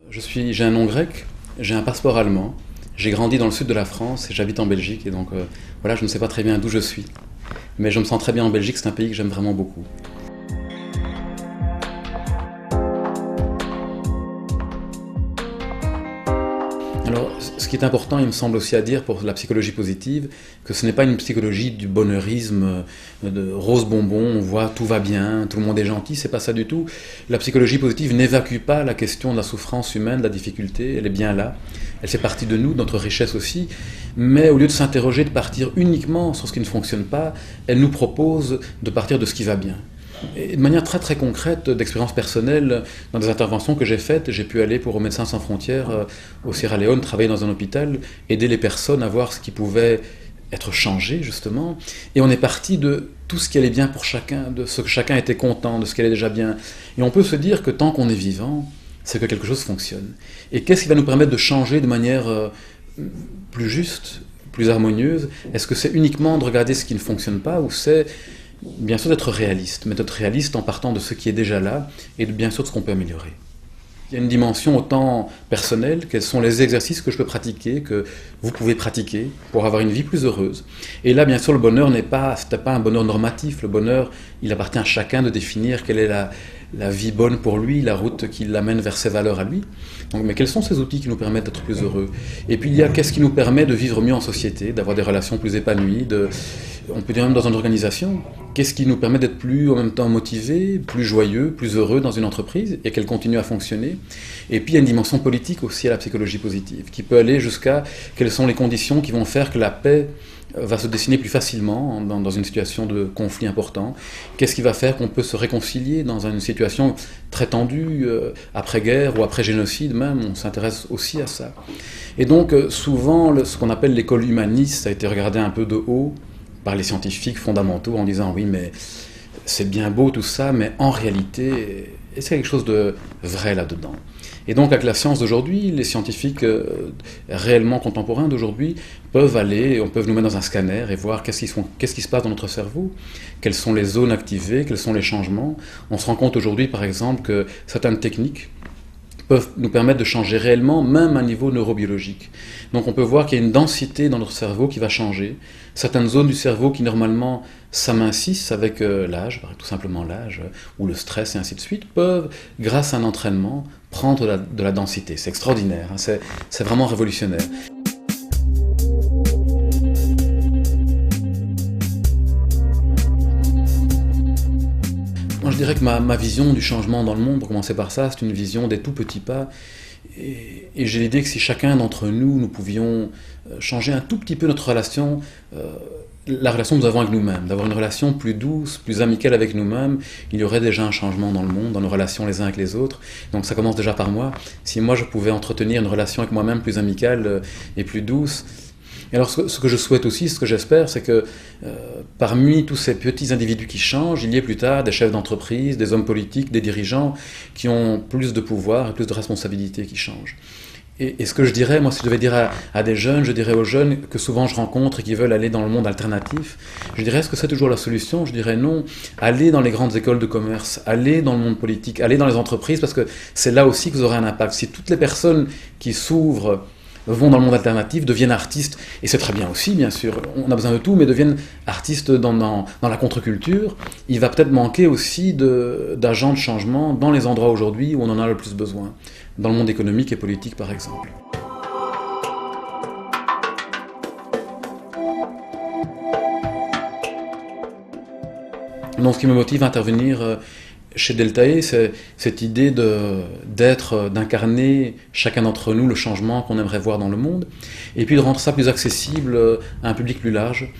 J'ai un nom grec, j'ai un passeport allemand, j'ai grandi dans le sud de la France et j'habite en Belgique et donc voilà, je ne sais pas très bien d'où je suis. Mais je me sens très bien en Belgique, c'est un pays que j'aime vraiment beaucoup. Alors, ce qui est important, il me semble aussi à dire pour la psychologie positive, que ce n'est pas une psychologie du bonheurisme, de rose bonbon, on voit tout va bien, tout le monde est gentil, c'est pas ça du tout. La psychologie positive n'évacue pas la question de la souffrance humaine, de la difficulté, elle est bien là, elle fait partie de nous, de notre richesse aussi, mais au lieu de s'interroger, de partir uniquement sur ce qui ne fonctionne pas, elle nous propose de partir de ce qui va bien. Et de manière très très concrète, d'expérience personnelle, dans des interventions que j'ai faites, j'ai pu aller pour Médecins sans frontières au Sierra Leone, travailler dans un hôpital, aider les personnes à voir ce qui pouvait être changé justement. Et on est parti de tout ce qui allait bien pour chacun, de ce que chacun était content, de ce qui allait déjà bien. Et on peut se dire que tant qu'on est vivant, c'est que quelque chose fonctionne. Et qu'est-ce qui va nous permettre de changer de manière plus juste, plus harmonieuse? Est-ce que c'est uniquement de regarder ce qui ne fonctionne pas, ou c'est bien sûr d'être réaliste, mais d'être réaliste en partant de ce qui est déjà là et bien sûr de ce qu'on peut améliorer. Il y a une dimension autant personnelle, quels sont les exercices que je peux pratiquer, que vous pouvez pratiquer pour avoir une vie plus heureuse. Et là, bien sûr, le bonheur n'est pas un bonheur normatif. Le bonheur, il appartient à chacun de définir quelle est la vie bonne pour lui, la route qui l'amène vers ses valeurs à lui. Donc, mais quels sont ces outils qui nous permettent d'être plus heureux? Et puis il y a qu'est-ce qui nous permet de vivre mieux en société, d'avoir des relations plus épanouies, on peut dire même dans une organisation. Qu'est-ce qui nous permet d'être plus en même temps motivés, plus joyeux, plus heureux dans une entreprise et qu'elle continue à fonctionner? Et puis il y a une dimension politique aussi à la psychologie positive, qui peut aller jusqu'à quelles sont les conditions qui vont faire que la paix va se dessiner plus facilement dans une situation de conflit important. Qu'est-ce qui va faire qu'on peut se réconcilier dans une situation très tendue, après-guerre ou après-génocide même, on s'intéresse aussi à ça. Et donc souvent, ce qu'on appelle l'école humaniste a été regardé un peu de haut par les scientifiques fondamentaux en disant oui mais c'est bien beau tout ça, mais en réalité, est-ce qu'il y a quelque chose de vrai là-dedans? Et donc avec la science d'aujourd'hui, les scientifiques réellement contemporains d'aujourd'hui peuvent nous mettre dans un scanner et voir qu'est-ce qui se passe dans notre cerveau, quelles sont les zones activées, quels sont les changements. On se rend compte aujourd'hui par exemple que certaines techniques peuvent nous permettre de changer réellement, même à un niveau neurobiologique. Donc on peut voir qu'il y a une densité dans notre cerveau qui va changer. Certaines zones du cerveau qui normalement s'amincissent avec l'âge, tout simplement l'âge, ou le stress et ainsi de suite, peuvent, grâce à un entraînement, prendre de la densité. C'est extraordinaire, hein, c'est vraiment révolutionnaire. Moi, je dirais que ma vision du changement dans le monde, pour commencer par ça, c'est une vision des tout petits pas. Et j'ai l'idée que si chacun d'entre nous pouvions changer un tout petit peu notre relation, la relation que nous avons avec nous-mêmes, d'avoir une relation plus douce, plus amicale avec nous-mêmes, il y aurait déjà un changement dans le monde, dans nos relations les uns avec les autres. Donc ça commence déjà par moi. Si moi je pouvais entretenir une relation avec moi-même plus amicale et plus douce. Et alors ce que je souhaite aussi, ce que j'espère, c'est que parmi tous ces petits individus qui changent, il y ait plus tard des chefs d'entreprise, des hommes politiques, des dirigeants qui ont plus de pouvoir et plus de responsabilités qui changent. Et ce que je dirais, moi si je devais dire à des jeunes, je dirais aux jeunes que souvent je rencontre et qui veulent aller dans le monde alternatif, je dirais est-ce que c'est toujours la solution? Je dirais non, allez dans les grandes écoles de commerce, allez dans le monde politique, allez dans les entreprises parce que c'est là aussi que vous aurez un impact. Si toutes les personnes qui s'ouvrent vont dans le monde alternatif, deviennent artistes, et c'est très bien aussi, bien sûr, on a besoin de tout, mais deviennent artistes dans la contre-culture, il va peut-être manquer aussi d'agents de changement dans les endroits aujourd'hui où on en a le plus besoin, dans le monde économique et politique par exemple. Donc ce qui me motive à intervenir chez Deltae, c'est cette idée d'incarner chacun d'entre nous le changement qu'on aimerait voir dans le monde, et puis de rendre ça plus accessible à un public plus large.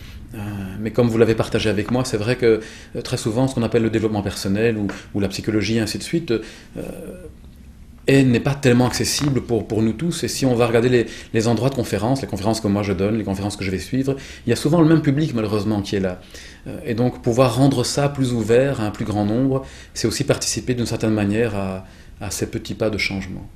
Mais comme vous l'avez partagé avec moi, c'est vrai que très souvent, ce qu'on appelle le développement personnel ou la psychologie et ainsi de suite, n'est pas tellement accessible pour nous tous. Et si on va regarder les endroits de conférences, les conférences que moi je donne, les conférences que je vais suivre, il y a souvent le même public malheureusement qui est là. Et donc pouvoir rendre ça plus ouvert à un plus grand nombre, c'est aussi participer d'une certaine manière à ces petits pas de changement.